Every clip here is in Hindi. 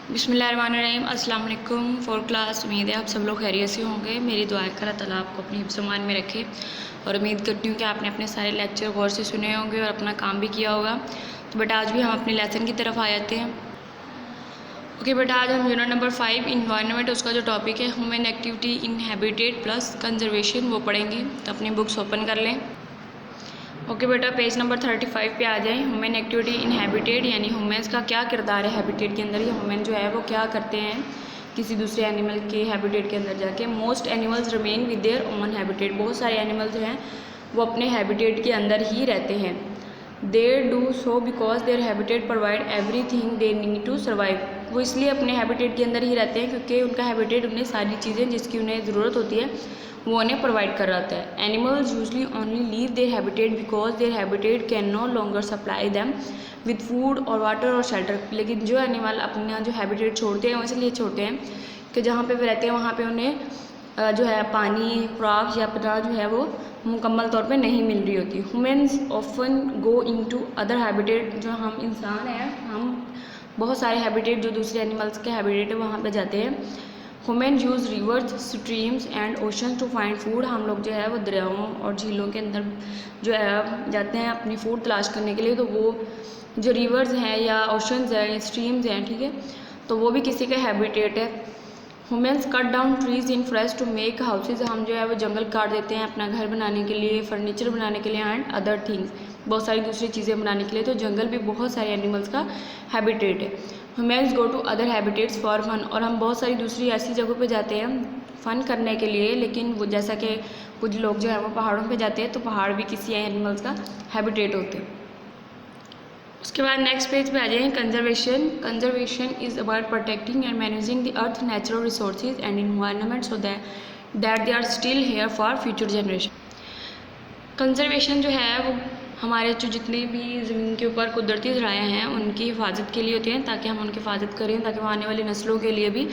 बिस्मिल्लाहिर्रहमानिर्रहीम। अस्सलाम वालेकुम। 4th class. उम्मीद है आप सब लोग खैरियत से होंगे। मेरी दुआ है कि अल्लाह ताला आपको अपनी हिफ्ज़-ओ-मान में रखे और उम्मीद करती हूँ कि आपने अपने सारे लेक्चर गौर से सुने होंगे और अपना काम भी किया होगा। तो बेटा आज भी हम अपने लेसन की तरफ आ जाते हैं। ओके बेटा, आज हम यूनिट नंबर 5 इन्वायरमेंट, उसका जो टॉपिक है human activity in habitat plus conservation, वो पढ़ेंगे। तो अपनी बुक्स ओपन कर लें। ओके बेटा, पेज नंबर 35 पे आ जाएं। ह्यूमन एक्टिविटी इन हैबिटेट, यानी ह्यूमन्स का क्या किरदार है हैबिटेट के अंदर, या ह्यूमन जो है वो क्या करते हैं किसी दूसरे एनिमल के हैबिटेट के अंदर जाके। Most animals remain with their own habitat, बहुत सारे एनिमल जो हैं वो अपने हैबिटेट के अंदर ही रहते हैं। There do so because their habitat provide everything they need to survive, वो इसलिए अपने हैबिटेट के अंदर ही रहते हैं क्योंकि उनका हैबिटेट उन्हें सारी चीज़ें जिसकी उन्हें ज़रूरत होती है वो उन्हें प्रोवाइड कर रहा है। Animals usually only leave their habitat because their habitat can no longer supply them with food और वाटर और शेल्टर, लेकिन जो एनिमल अपना जो हैबिटेट छोड़ते हैं वो इसलिए छोड़ते हैं कि जहाँ पे वो रहते हैं वहाँ पे उन्हें जो है पानी, खुराक या अपना जो है वो मुकम्मल तौर पे नहीं मिल रही होती। Humans often go into other habitat, जो हम इंसान हैं हम बहुत सारे हैबिटेट जो दूसरे एनिमल्स के हैबिटेट है वहाँ पे जाते हैं। Human use rivers, streams and ocean to find food, हम लोग जो है वो दरियाओं और झीलों के अंदर जो है जाते हैं अपनी फूड तलाश करने के लिए। तो वो जो रिवर्स हैं या ओशंस हैं, स्ट्रीम्स हैं, ठीक है, तो वो भी किसी का हैबिटेट है। Humans cut down trees in forest to make houses, हम जो है वो जंगल काट देते हैं अपना घर बनाने के लिए, फर्नीचर बनाने के लिए एंड अदर थिंग्स, बहुत सारी दूसरी चीज़ें बनाने के लिए। तो जंगल भी बहुत सारे एनिमल्स का हैबिटेट है। Humans go to other habitats for fun, और हम बहुत सारी दूसरी ऐसी जगहों पे जाते हैं फ़न करने के लिए, लेकिन वो जैसा कि कुछ लोग जो है वो पहाड़ों पे जाते हैं, तो पहाड़ भी किसी एनिमल्स का हैबिटेट होते हैं। उसके बाद नेक्स्ट पेज पे आ जाएं। Conservation. Conservation is about protecting and managing the earth natural resources and environment so that they are still here for future generation. Conservation जो है वो हमारे जो जितने भी ज़मीन के ऊपर कुदरती ज़राए हैं उनकी हिफाजत के लिए होते हैं, ताकि हम उनकी हिफाजत करें ताकि वो आने वाली नस्लों के लिए भी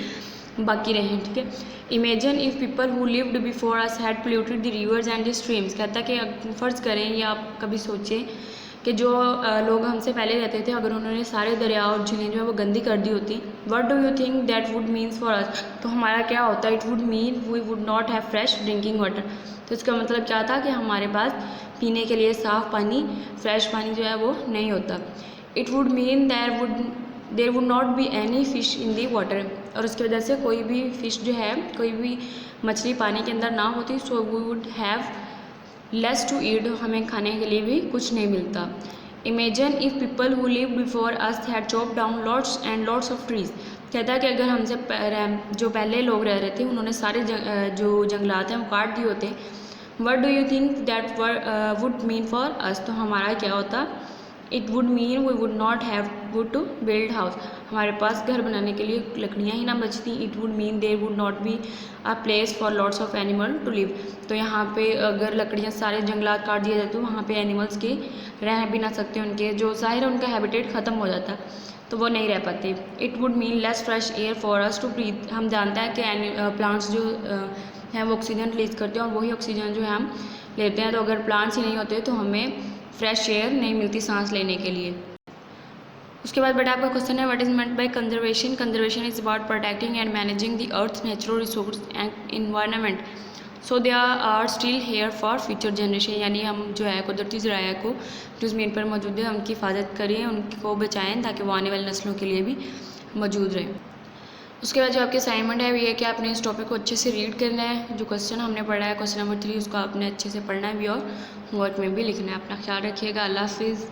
बाकी रहें, ठीक है। Imagine if people who lived before us had polluted the reverse and the streams, कहता कि फ़र्ज़ करें या आप कभी सोचें कि जो लोग हमसे पहले रहते थे अगर उन्होंने सारे दरिया और झीलें जो है वो गंदी कर दी होती, what do you think that would means for us, तो हमारा क्या होता? It would mean we would not have fresh drinking water. तो इसका मतलब क्या था कि हमारे पास पीने के लिए साफ़ पानी, फ्रेश पानी जो है वो नहीं होता। It would mean there would not be any fish in the water, और उसकी वजह से कोई भी फ़िश जो है, कोई भी मछली पानी के अंदर ना होती, so we would have less to eat, हमें खाने के लिए भी कुछ नहीं मिलता। Imagine if people who live before us had chop down lots and lots of trees, कहता है कि अगर हमसे जो पहले लोग रह रहे थे उन्होंने सारे जो जंगलात हैं वो काट दिए होते, what do you think that would mean for us, तो हमारा क्या होता? It would mean we would not have wood to build house, हमारे पास घर बनाने के लिए लकड़ियाँ ही ना बचती। It would mean there would not be a place for lots of animal to live, तो यहाँ पे अगर लकड़ियाँ सारे जंगलात काट दिए जाते तो वहाँ पे एनिमल्स के रह भी ना सकते, उनके जो ज़ाहिर है उनका हैबिटेट ख़त्म हो जाता, तो वो नहीं रह पाते। It would mean less fresh air for us to breathe, हम जानते हैं कि प्लांट्स जो हैं वो ऑक्सीजन रिलीज़ करते हैं और वही ऑक्सीजन जो है हम लेते हैं, तो अगर प्लांट्स ही नहीं होते तो हमें फ्रेश एयर नहीं मिलती सांस लेने के लिए। उसके बाद बेटा आपका क्वेश्चन है, what is meant by conservation. Conservation is about protecting and managing the earth natural resource and environment so they are still here for future generation, यानी हम जो है कुदरती ज़राया को जो ज़मीन पर मौजूद है उनकी हिफाजत करें, उनको बचाएँ ताकि वो आने वाली नस्लों के लिए भी मौजूद रहें। उसके बाद जो आपके असाइनमेंट है वो ये कि आपने इस टॉपिक को अच्छे से रीड करना है, जो क्वेश्चन हमने पढ़ा है क्वेश्चन नंबर 3 उसको आपने अच्छे से पढ़ना है भी और होमवर्क में भी लिखना है। अपना ख्याल रखिएगा। अल्लाह हाफिज़।